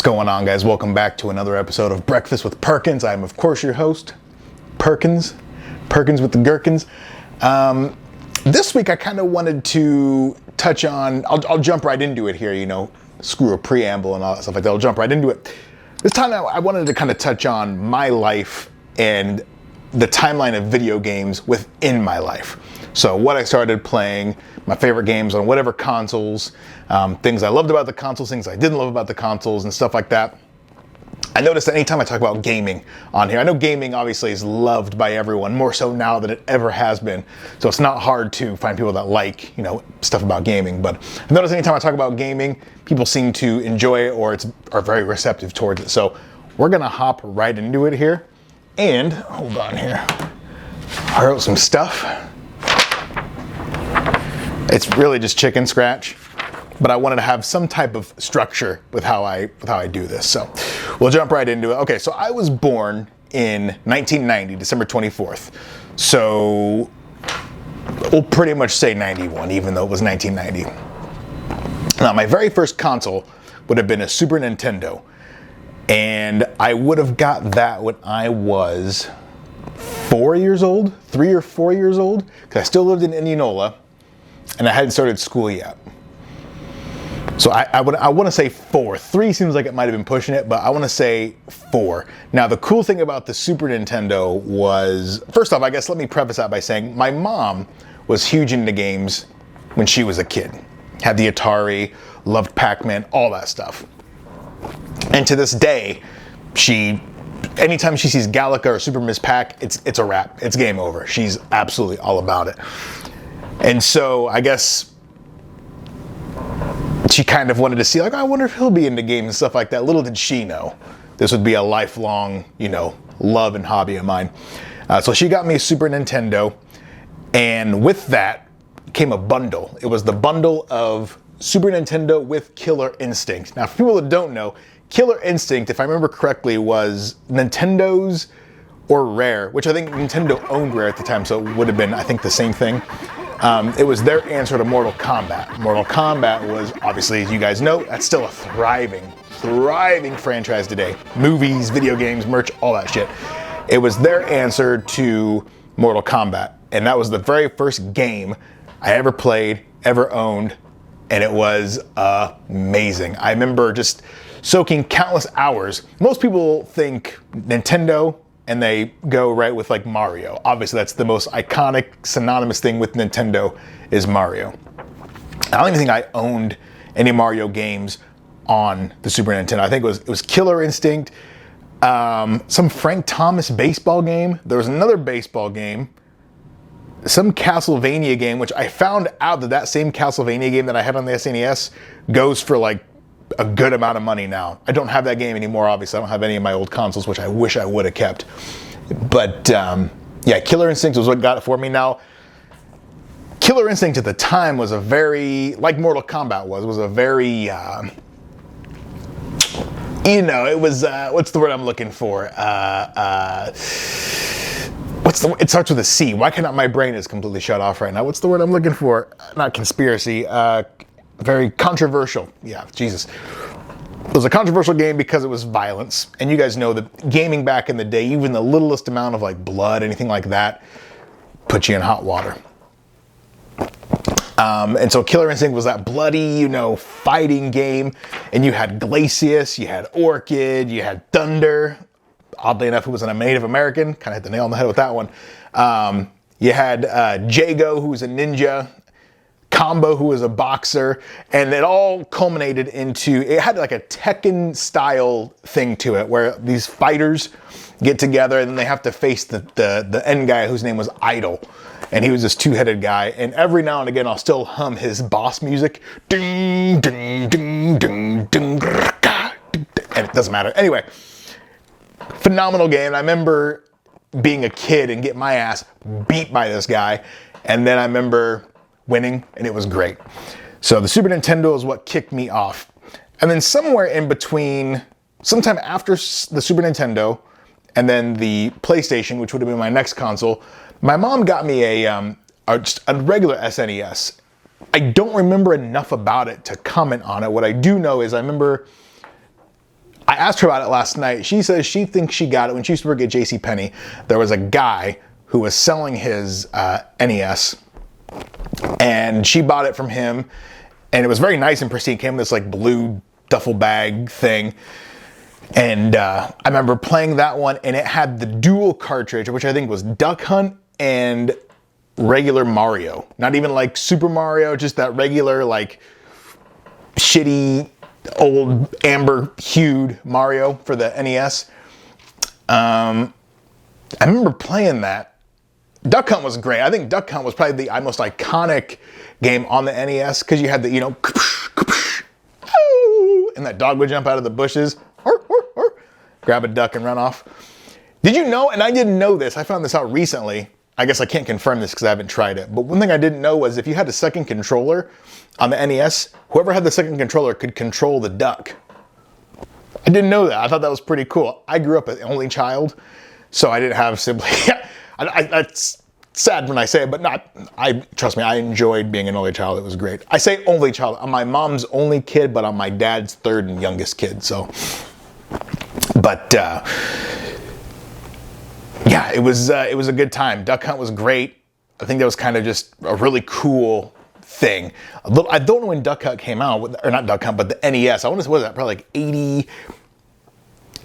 going on, guys? Welcome back to another episode of Breakfast with Perkins. I'm, of course, your host, Perkins with the Gherkins. This week, I kind of wanted to touch on, I'll jump right into it here, screw a preamble and all that stuff like that. I'll jump right into it. This time, I wanted to kind of touch on my life and the timeline of video games within my life. So what I started playing, my favorite games on whatever consoles, things I loved about the consoles, things I didn't love about the consoles, and stuff like that. I noticed that anytime I talk about gaming on here, I know gaming obviously is loved by everyone, more so now than it ever has been. So it's not hard to find people that like, stuff about gaming. But I noticed anytime I talk about gaming, people seem to enjoy it or are very receptive towards it. So we're gonna hop right into it here. And, hold on here, I wrote some stuff. It's really just chicken scratch, but I wanted to have some type of structure with how I do this. So we'll jump right into it. Okay, so I was born in 1990, December 24th. So we'll pretty much say 91, even though it was 1990. Now, my very first console would have been a Super Nintendo. And I would have got that when I was 4 years old, 3 or 4 years old, because I still lived in Indianola and I hadn't started school yet. So I want to say 4. 3 seems like it might have been pushing it, but I want to say 4. Now, the cool thing about the Super Nintendo was, first off, I guess let me preface that by saying my mom was huge into games when she was a kid. Had the Atari, loved Pac-Man, all that stuff. And to this day, anytime she sees Galaga or Super Ms. Pac, it's a wrap. It's game over. She's absolutely all about it. And so I guess she kind of wanted to see, I wonder if he'll be into games and stuff like that. Little did she know this would be a lifelong, love and hobby of mine. So she got me a Super Nintendo, and with that came a bundle. It was the bundle of Super Nintendo with Killer Instinct. Now, for people that don't know, Killer Instinct, if I remember correctly, was Nintendo's or Rare, which I think Nintendo owned Rare at the time, so it would have been, I think, the same thing. It was their answer to Mortal Kombat. Mortal Kombat was, obviously, as you guys know, that's still a thriving franchise today. Movies, video games, merch, all that shit. It was their answer to Mortal Kombat, and that was the very first game I ever played, ever owned, and it was amazing. I remember just soaking countless hours. Most people think Nintendo and they go right with Mario. Obviously, that's the most iconic, synonymous thing with Nintendo is Mario. I don't even think I owned any Mario games on the Super Nintendo. I think it was Killer Instinct, some Frank Thomas baseball game. There was another baseball game, some Castlevania game, which I found out that same Castlevania game that I had on the SNES goes for a good amount of money now. I don't have that game anymore, obviously. I don't have any of my old consoles, which I wish I would have kept. But yeah, Killer Instinct was what got it for me. Now, Killer Instinct at the time was a very, like Mortal Kombat was a very, it was, what's the word I'm looking for? It starts with a C. Why cannot my brain is completely shut off right now? What's the word I'm looking for? Not conspiracy. Very controversial. Yeah, Jesus. It was a controversial game because it was violence. And you guys know that gaming back in the day, even the littlest amount of blood, anything like that, put you in hot water. And so Killer Instinct was that bloody, fighting game. And you had Glacius, you had Orchid, you had Thunder. Oddly enough, it was a Native American. Kind of hit the nail on the head with that one. You had Jago, who was a ninja. Combo, who was a boxer, and it all culminated into, it had a Tekken style thing to it, where these fighters get together and then they have to face the end guy whose name was Idol, and he was this two-headed guy, and every now and again I'll still hum his boss music, ding, ding, ding, ding, ding, and it doesn't matter. Anyway, phenomenal game. I remember being a kid and getting my ass beat by this guy, and then I remember winning, and it was great. So the Super Nintendo is what kicked me off. And then somewhere in between, sometime after the Super Nintendo and then the PlayStation, which would have been my next console, my mom got me just a regular SNES. I don't remember enough about it to comment on it. What I do know is I remember I asked her about it last night. She says she thinks she got it when she used to work at JCPenney. There was a guy who was selling his NES, and she bought it from him, and it was very nice and pristine. It came in this like blue duffel bag thing, and I remember playing that one, and it had the dual cartridge, which I think was Duck Hunt and regular Mario. Not even like Super Mario, just that regular like shitty old amber hued Mario for the NES. I remember playing that. Duck Hunt was great. I think Duck Hunt was probably the most iconic game on the NES because you had the, and that dog would jump out of the bushes, grab a duck and run off. Did you know, and I didn't know this, I found this out recently. I guess I can't confirm this because I haven't tried it. But one thing I didn't know was if you had a second controller on the NES, whoever had the second controller could control the duck. I didn't know that. I thought that was pretty cool. I grew up an only child, so I didn't have siblings. That's sad when I say it, but trust me, I enjoyed being an only child. It was great. I say only child. I'm my mom's only kid, but I'm my dad's third and youngest kid. So, but yeah, it was a good time. Duck Hunt was great. I think that was kind of just a really cool thing. I don't know when Duck Hunt came out, or not Duck Hunt, but the NES. I want to say, what was that? Probably like 80.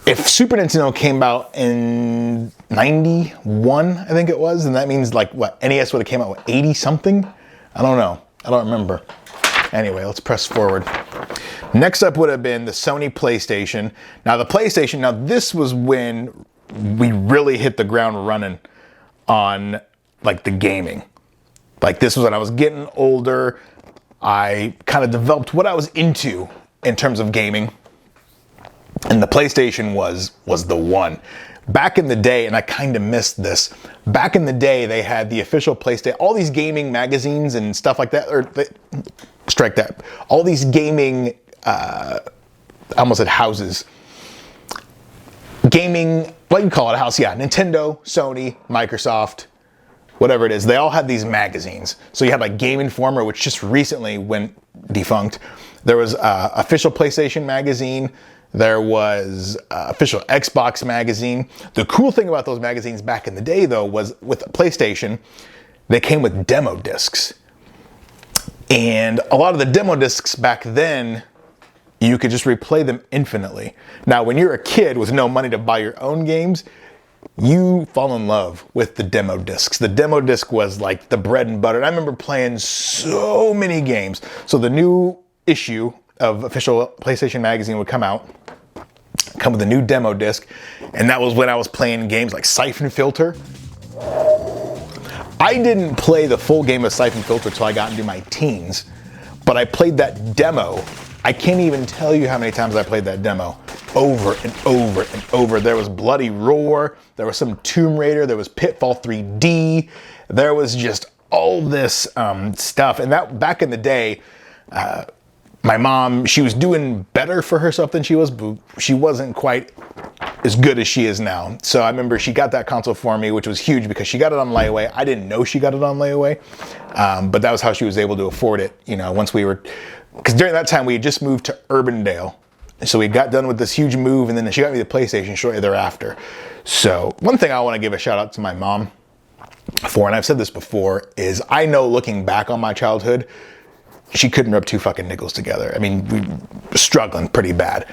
If Super Nintendo came out in 91, I think it was, and that means like what, NES would have came out with 80 something? I don't know. I don't remember. Anyway, let's press forward. Next up would have been the Sony PlayStation. Now the PlayStation, this was when we really hit the ground running on like the gaming. Like this was when I was getting older. I kind of developed what I was into in terms of gaming. And the PlayStation was the one. Back in the day, and I kind of missed this, back in the day they had the official PlayStation, all these gaming magazines and stuff like that, strike that, all these gaming, I almost said houses. Gaming, what do you call it, a house? Yeah, Nintendo, Sony, Microsoft, whatever it is. They all had these magazines. So you had like Game Informer, which just recently went defunct. There was official PlayStation magazine. There was official Xbox magazine. The cool thing about those magazines back in the day, though, was with PlayStation, they came with demo discs. And a lot of the demo discs back then, you could just replay them infinitely. Now, when you're a kid with no money to buy your own games, you fall in love with the demo discs. The demo disc was like the bread and butter. And I remember playing so many games. So the new issue of official PlayStation magazine would come with a new demo disc, and that was when I was playing games like Siphon Filter. I didn't play the full game of Siphon Filter until I got into my teens, but I played that demo. I can't even tell you how many times I played that demo over and over and over. There was Bloody Roar, there was some Tomb Raider, there was Pitfall 3D, there was just all this stuff. And that back in the day, my mom, she was doing better for herself than she was, but she wasn't quite as good as she is now. So I remember she got that console for me, which was huge because she got it on layaway. I didn't know she got it on layaway, but that was how she was able to afford it. Once we were, because during that time we had just moved to Urbandale. So we got done with this huge move, and then she got me the PlayStation shortly thereafter. So one thing I want to give a shout out to my mom for, and I've said this before, is I know looking back on my childhood, she couldn't rub two fucking nickels together. I mean, we were struggling pretty bad.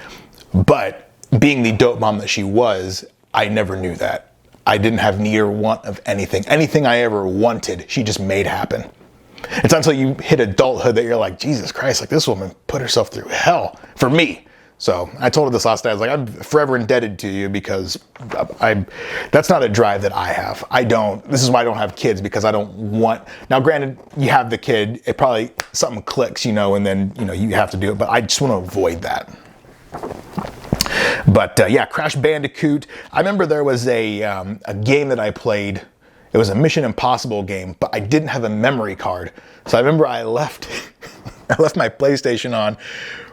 But being the dope mom that she was, I never knew that. I didn't have need or want of anything. Anything I ever wanted, she just made happen. It's not until you hit adulthood that you're like, Jesus Christ, like this woman put herself through hell for me. So I told her this last night. I was like, I'm forever indebted to you because that's not a drive that I have. This is why I don't have kids, because I don't want, now granted, you have the kid, it probably, something clicks, and then, you have to do it, but I just want to avoid that. But yeah, Crash Bandicoot. I remember there was a game that I played. It was a Mission Impossible game, but I didn't have a memory card. So I remember I left my PlayStation on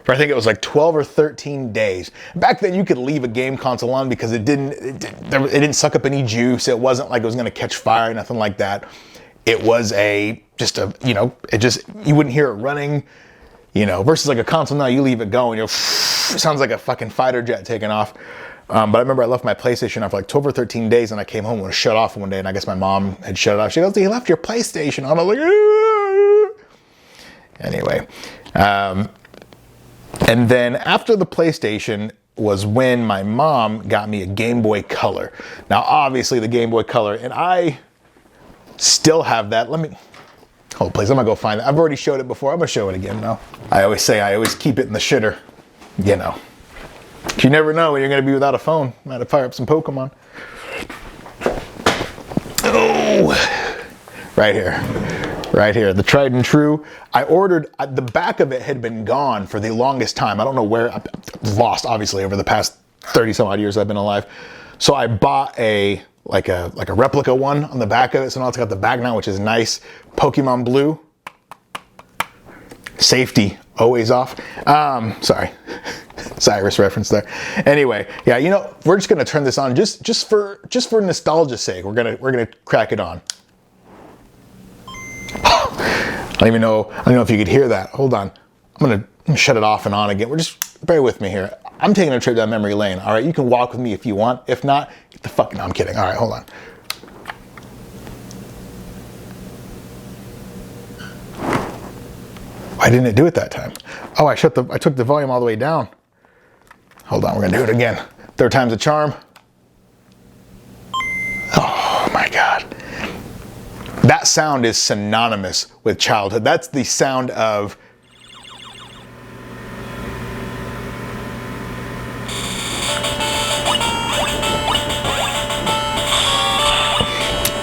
for I think it was like 12 or 13 days. Back then you could leave a game console on because it didn't suck up any juice. It wasn't like it was gonna catch fire, nothing like that. It was you wouldn't hear it running, versus like a console now, you leave it going, sounds like a fucking fighter jet taking off. But I remember I left my PlayStation on for like 12 or 13 days, and I came home and it was shut off one day, and I guess my mom had shut it off. She goes, "You left your PlayStation on." I'm like, anyway. And then after the PlayStation was when my mom got me a Game Boy Color. Now, obviously the Game Boy Color, and I still have that. Let me, hold please, I'm gonna go find it. I've already showed it before. I'm gonna show it again now. I always keep it in the shitter, you know. You never know when you're gonna be without a phone. I had to fire up some Pokemon. Oh, right here, the tried and true. I ordered, the back of it had been gone for the longest time. I don't know where, I've lost obviously over the past 30 some odd years I've been alive. So I bought like a replica one on the back of it. So now it's got the back now, which is nice. Pokemon Blue. Safety always off. Sorry. Cyrus reference there. Anyway, yeah, you know, we're just gonna turn this on just for nostalgia's sake. We're gonna crack it on. I don't know if you could hear that. Hold on. I'm gonna shut it off and on again. Bear with me here. I'm taking a trip down memory lane. All right, you can walk with me if you want. If not, get the fuck. No, I'm kidding. All right, hold on. Why didn't it do it that time? Oh, I took the volume all the way down. Hold on, we're gonna do it again. Third time's a charm. Oh my God. That sound is synonymous with childhood. That's the sound of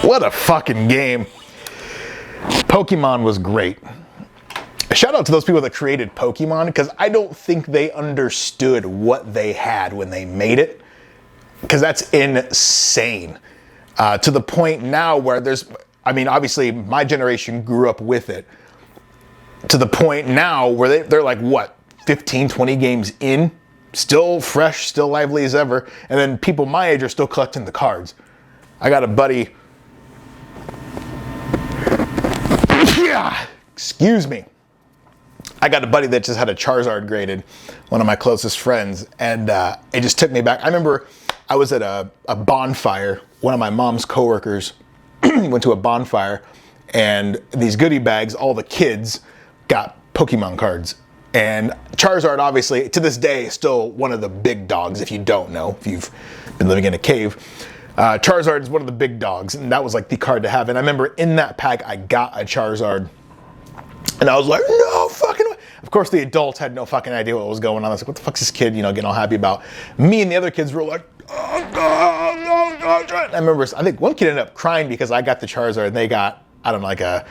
what a fucking game. Pokemon was great. Shout out to those people that created Pokemon, because I don't think they understood what they had when they made it, because that's insane. To the point now where obviously my generation grew up with it, to the point now where they're like, what, 15, 20 games in, still fresh, still lively as ever, and then people my age are still collecting the cards. I got a buddy, excuse me. I got a buddy that just had a Charizard graded, one of my closest friends, and it just took me back. I remember I was at a bonfire. One of my mom's coworkers went to a bonfire, and these goodie bags, all the kids got Pokemon cards. And Charizard, obviously, to this day, is still one of the big dogs, if you don't know, if you've been living in a cave. Charizard is one of the big dogs, and that was like the card to have. And I remember in that pack, I got a Charizard. And I was like, no fucking way. Of course, the adults had no fucking idea what was going on. I was like, what the fuck's this kid, getting all happy about? Me and the other kids were like, oh, God, no, no, no. I remember, I think one kid ended up crying because I got the Charizard and they got, I don't know, like a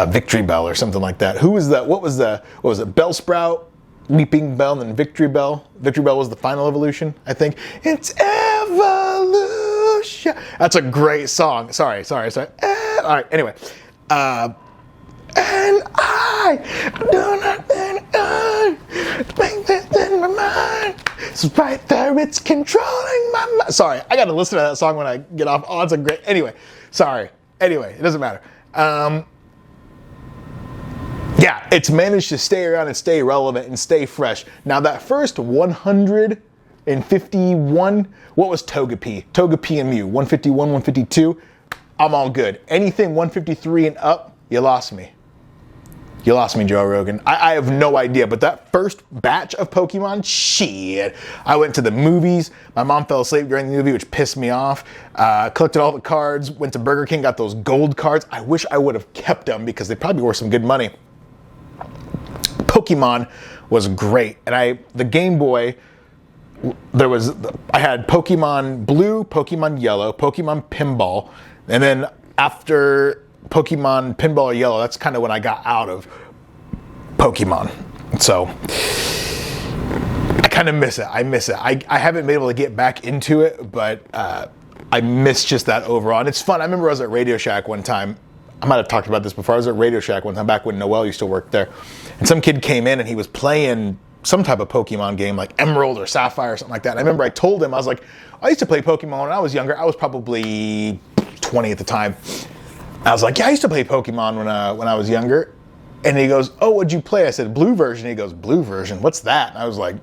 Victory Bell or something like that. Who was that? What was it? Bellsprout, Weeping Bell, and Victory Bell. Victory Bell was the final evolution, I think. It's evolution. That's a great song. Sorry. All right, anyway. And I do nothing to make this in my mind. It's right there, it's controlling my mind. Sorry, I gotta listen to that song when I get off. Oh, it's a great, anyway, sorry. Anyway, it doesn't matter. Yeah, it's managed to stay around and stay relevant and stay fresh. Now that first 151, what was Togepi? Togepi and Mew, 151, 152, I'm all good. Anything 153 and up, you lost me. You lost me, Joe Rogan. I have no idea, but that first batch of Pokemon, shit. I went to the movies. My mom fell asleep during the movie, which pissed me off. Collected all the cards, went to Burger King, got those gold cards. I wish I would have kept them because they probably were some good money. Pokemon was great. And the Game Boy, I had Pokemon Blue, Pokemon Yellow, Pokemon Pinball, and then after Pokemon Pinball or Yellow, that's kind of when I got out of Pokemon. So I kind of miss it. I miss it. I haven't been able to get back into it, but I miss just that overall. And it's fun. I remember I was at Radio Shack one time. I might have talked about this before. I was at Radio Shack one time back when Noel used to work there. And some kid came in and he was playing some type of Pokemon game like Emerald or Sapphire or something like that. And I remember I told him, I was like, I used to play Pokemon when I was younger. I was probably 20 at the time. I was like, yeah, I used to play Pokemon when I was younger. And he goes, oh, what'd you play? I said, blue version. He goes, blue version? What's that? And I was like,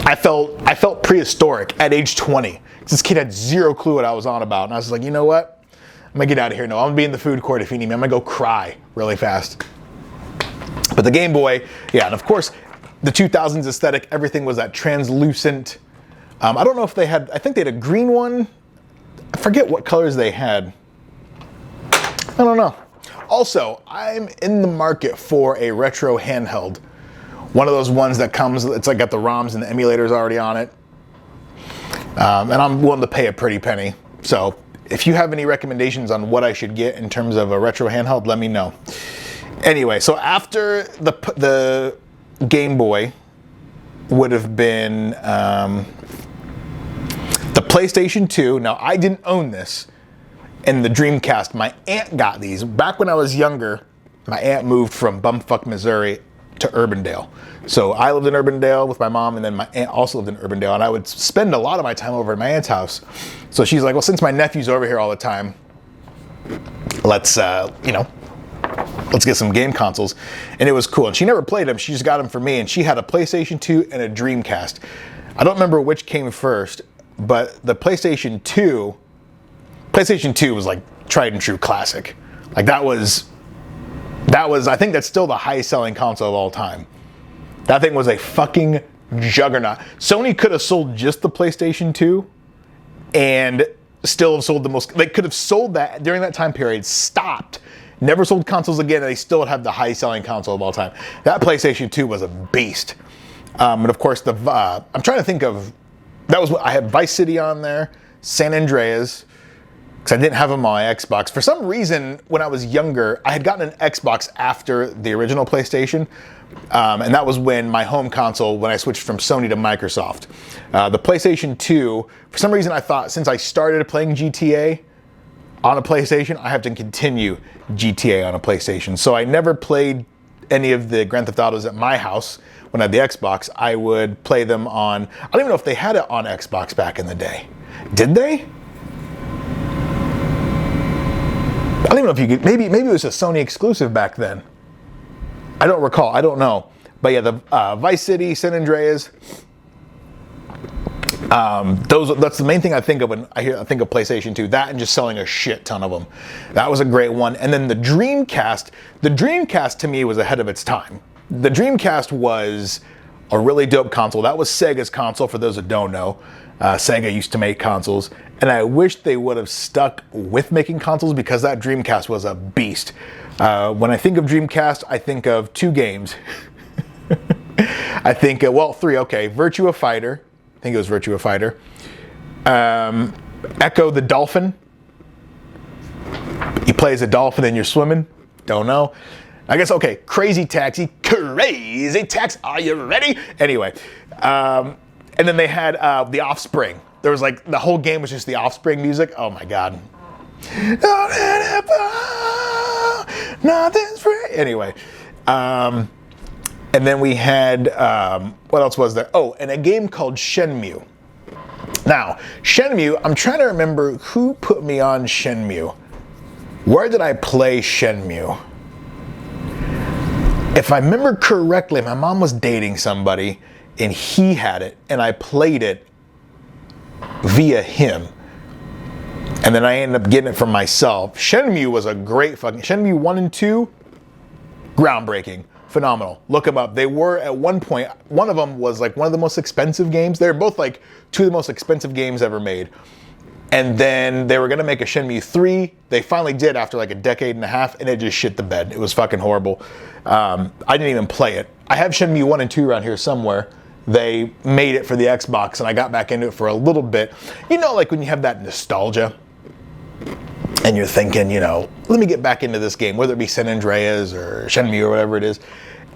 I felt prehistoric at age 20. This kid had zero clue what I was on about. And I was like, you know what? I'm gonna get out of here. No, I'm gonna be in the food court if you need me. I'm gonna go cry really fast. But the Game Boy, yeah, and of course, the 2000s aesthetic, everything was that translucent. I don't know if they had, I think they had a green one. I forget what colors they had. I don't know. Also, I'm in the market for a retro handheld. One of those ones that comes, it's like got the ROMs and the emulators already on it. And I'm willing to pay a pretty penny. So if you have any recommendations on what I should get in terms of a retro handheld, let me know. Anyway, so after the Game Boy would have been the PlayStation 2. Now, I didn't own this. And the Dreamcast, my aunt got these. Back when I was younger, my aunt moved from bumfuck Missouri to Urbandale. So I lived in Urbandale with my mom, and then my aunt also lived in Urbandale, and I would spend a lot of my time over at my aunt's house. So she's like, well, since my nephew's over here all the time, let's get some game consoles. And it was cool. And she never played them. She just got them for me, and she had a PlayStation 2 and a Dreamcast. I don't remember which came first, but the PlayStation 2 was like tried and true classic. Like that was, I think that's still the highest selling console of all time. That thing was a fucking juggernaut. Sony could have sold just the PlayStation 2 and still have sold the most, they could have sold that during that time period, stopped, never sold consoles again, and they still would have the highest selling console of all time. That PlayStation 2 was a beast. And of course, I'm trying to think of, that was what I had Vice City on there, San Andreas, because I didn't have them on my Xbox. For some reason, when I was younger, I had gotten an Xbox after the original PlayStation, and that was when my home console, when I switched from Sony to Microsoft. The PlayStation 2, for some reason I thought since I started playing GTA on a PlayStation, I have to continue GTA on a PlayStation. So I never played any of the Grand Theft Autos at my house. When I had the Xbox, I would play them on, I don't even know if they had it on Xbox back in the day. Did they? I don't even know if you could, maybe it was a Sony exclusive back then. I don't recall, I don't know. But yeah, the Vice City, San Andreas, that's the main thing I think of when I think of PlayStation 2, that and just selling a shit ton of them. That was a great one. And then the Dreamcast to me was ahead of its time. The Dreamcast was a really dope console. That was Sega's console, for those that don't know. Sega used to make consoles, and I wish they would have stuck with making consoles because that Dreamcast was a beast. When I think of Dreamcast, I think of two games. I think, three, okay. Virtua Fighter. I think it was Virtua Fighter. Echo the Dolphin. You play as a dolphin and you're swimming. Don't know. I guess, okay, Crazy Taxi. Crazy Taxi. Are you ready? Anyway. And then they had The Offspring. There was like, the whole game was just The Offspring music. Oh my God. Nothing's free. Anyway. And then we had, what else was there? Oh, and a game called Shenmue. Now, Shenmue, I'm trying to remember who put me on Shenmue. Where did I play Shenmue? If I remember correctly, my mom was dating somebody and he had it, and I played it via him. And then I ended up getting it for myself. Shenmue was a great fucking, Shenmue 1 and 2, groundbreaking, phenomenal. Look them up. They were at one point, one of them was like one of the most expensive games. They're both like two of the most expensive games ever made. And then they were gonna make a Shenmue 3. They finally did after like a decade and a half, and it just shit the bed. It was fucking horrible. I didn't even play it. I have Shenmue 1 and 2 around here somewhere. They made it for the Xbox, and I got back into it for a little bit. You know, like when you have that nostalgia, and you're thinking, you know, let me get back into this game, whether it be San Andreas or Shenmue or whatever it is.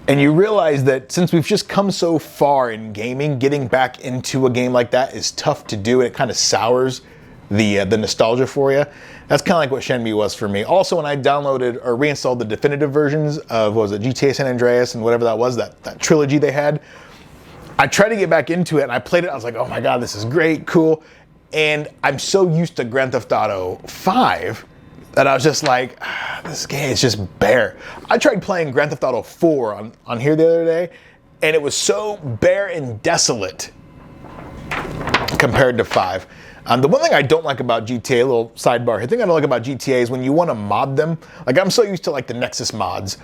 And you realize that since we've just come so far in gaming, getting back into a game like that is tough to do. It kind of sours the nostalgia for you. That's kind of like what Shenmue was for me. Also, when I downloaded or reinstalled the definitive versions of, what was it, GTA San Andreas and whatever that was, that trilogy they had, I tried to get back into it and I played it. I was like, oh my God, this is great, cool. And I'm so used to Grand Theft Auto 5 that I was just like, this game is just bare. I tried playing Grand Theft Auto 4 on here the other day, and it was so bare and desolate compared to 5. The one thing I don't like about GTA, a little sidebar, the thing I don't like about GTA is when you want to mod them. Like, I'm so used to like the Nexus mods,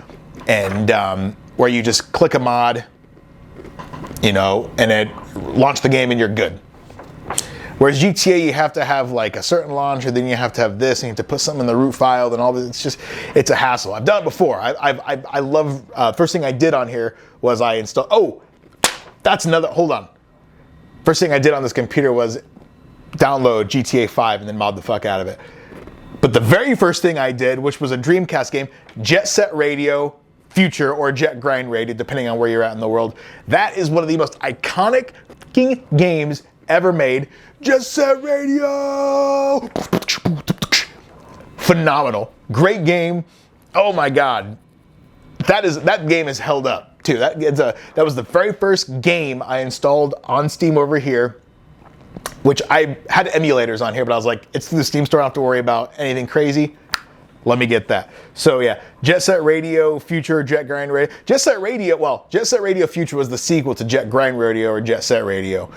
and where you just click a mod, you know, and it launch the game and you're good. Whereas GTA, you have to have like a certain launcher, then you have to have this, and you have to put something in the root file, then all this. It's a hassle. I've done it before. I love. First thing I did on here was I installed. Oh, that's another. Hold on. First thing I did on this computer was download GTA 5 and then mod the fuck out of it. But the very first thing I did, which was a Dreamcast game, Jet Set Radio Future or Jet Grind Radio, depending on where you're at in the world. That is one of the most iconic fucking games ever made. Jet Set Radio! Phenomenal. Great game. Oh my God. That game is held up too. That was the very first game I installed on Steam over here, which I had emulators on here, but I was like, it's through the Steam store, I don't have to worry about anything crazy. Let me get that. So yeah, Jet Set Radio Future, Jet Grind Radio. Jet Set Radio Future was the sequel to Jet Grind Radio or Jet Set Radio.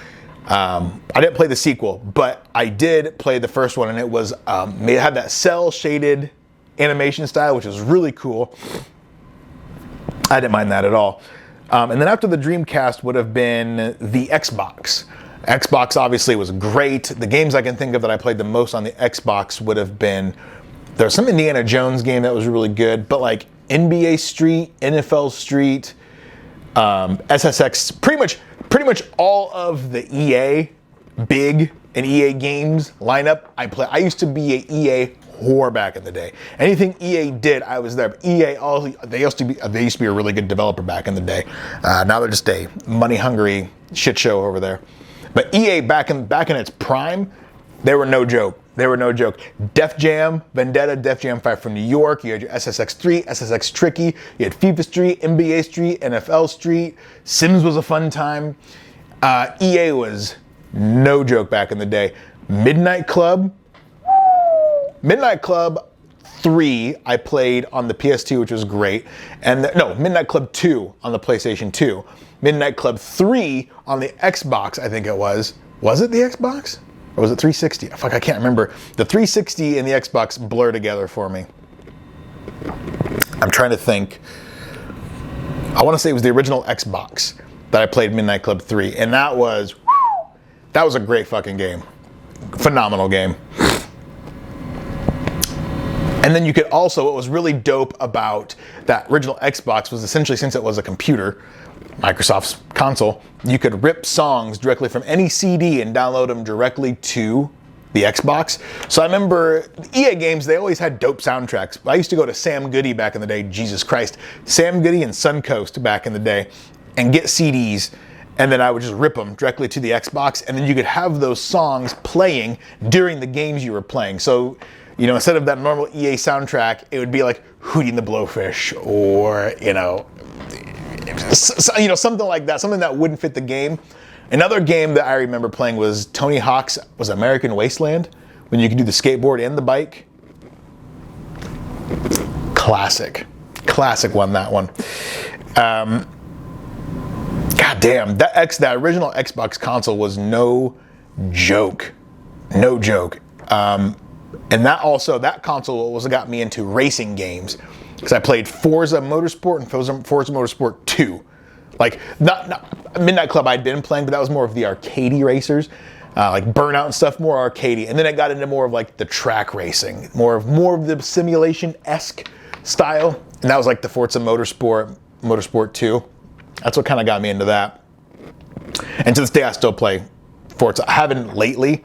I didn't play the sequel, but I did play the first one, and it was it had that cell shaded animation style, which was really cool. I didn't mind that at all. And then after the Dreamcast would have been the Xbox. Xbox obviously was great. The games I can think of that I played the most on the Xbox would have been, there's some Indiana Jones game that was really good, but like NBA Street, NFL Street, SSX, pretty much all of the EA big and EA games lineup I used to be a EA whore back in the day. Anything EA did, I was there. But EA, they used to be a really good developer back in the day. Now they're just a money hungry shit show over there. But EA back in its prime, they were no joke. Def Jam, Vendetta, Def Jam 5 from New York. You had your SSX 3, SSX Tricky. You had FIFA Street, NBA Street, NFL Street. Sims was a fun time. EA was no joke back in the day. Midnight Club 3 I played on the PS2, which was great. And Midnight Club 2 on the PlayStation 2. Midnight Club 3 on the Xbox, I think it was. Was it the Xbox? Or was it 360? Fuck, I can't remember. The 360 and the Xbox blur together for me. I'm trying to think. I want to say it was the original Xbox that I played Midnight Club 3. And that was a great fucking game. Phenomenal game. And then you could also, what was really dope about that original Xbox was essentially, since it was a computer, Microsoft's console, you could rip songs directly from any CD and download them directly to the Xbox. So I remember EA games, they always had dope soundtracks. I used to go to Sam Goody back in the day, Jesus Christ. Sam Goody and Suncoast back in the day, and get CDs, and then I would just rip them directly to the Xbox, and then you could have those songs playing during the games you were playing. So, you know, instead of that normal EA soundtrack, it would be like Hootie and the Blowfish, or, something like that, something that wouldn't fit the game. Another game that I remember playing was Tony Hawk's American Wasteland, when you could do the skateboard and the bike. Classic one, that one. God damn, that original Xbox console was no joke. And that console was what got me into racing games, because I played Forza Motorsport and Forza Motorsport 2. Like, not Midnight Club I'd been playing, but that was more of the arcadey racers, like Burnout and stuff, more arcadey. And then it got into more of like the track racing, more of the simulation-esque style. And that was like the Forza Motorsport 2. That's what kind of got me into that. And to this day, I still play Forza. I haven't lately.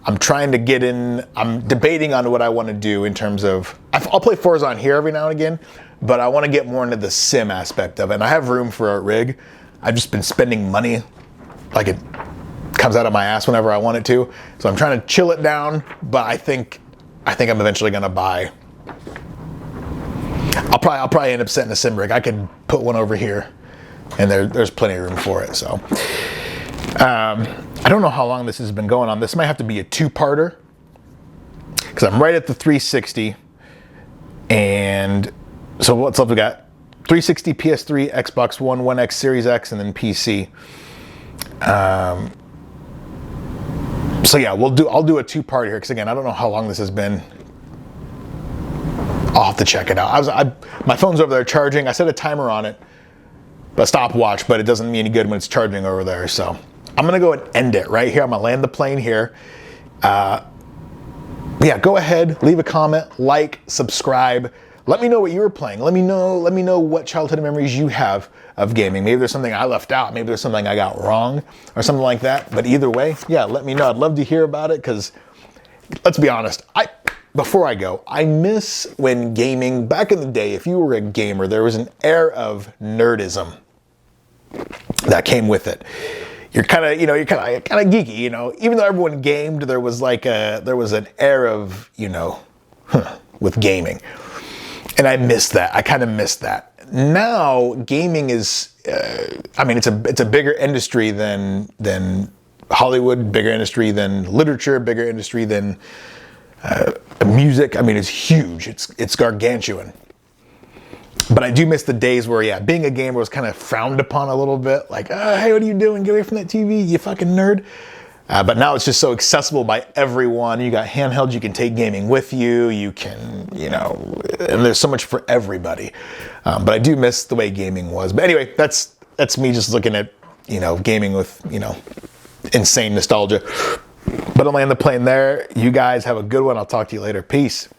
I'm trying to get in, I'm debating on what I want to do in terms of, I'll play Forza on here every now and again, but I want to get more into the sim aspect of it. And I have room for a rig. I've just been spending money like it comes out of my ass whenever I want it to. So I'm trying to chill it down, but I think I'm eventually going to buy. I'll probably end up setting a sim rig. I could put one over here, and there's plenty of room for it. So I don't know how long this has been going on. This might have to be a two-parter, because I'm right at the 360. And so what's up? We got 360, PS3, Xbox One, One X, Series X, and then PC. So yeah, I'll do a two-part here because again, I don't know how long this has been. I'll have to check it out. My phone's over there charging. I set a timer on it, a stopwatch, but it doesn't mean any good when it's charging over there. So I'm gonna go and end it right here. I'm gonna land the plane here. Yeah, go ahead, leave a comment, like, subscribe. Let me know what you were playing. Let me know what childhood memories you have of gaming. Maybe there's something I left out. Maybe there's something I got wrong or something like that. But either way, yeah, let me know. I'd love to hear about it because let's be honest, before I go, I miss when gaming, back in the day, if you were a gamer, there was an air of nerdism that came with it. You're kind of geeky, you know. Even though everyone gamed, there was an air of, with gaming. And I missed that. I kind of missed that. Now gaming is, it's a bigger industry than Hollywood, bigger industry than literature, bigger industry than music. I mean, it's huge. It's gargantuan. But I do miss the days where, yeah, being a gamer was kind of frowned upon a little bit. Like, hey, what are you doing? Get away from that TV, you fucking nerd. But now it's just so accessible by everyone. You got handhelds, you can take gaming with you. You can, and there's so much for everybody. But I do miss the way gaming was. But anyway, that's me just looking at, gaming with, insane nostalgia. But I'm laying the plane there. You guys have a good one. I'll talk to you later. Peace.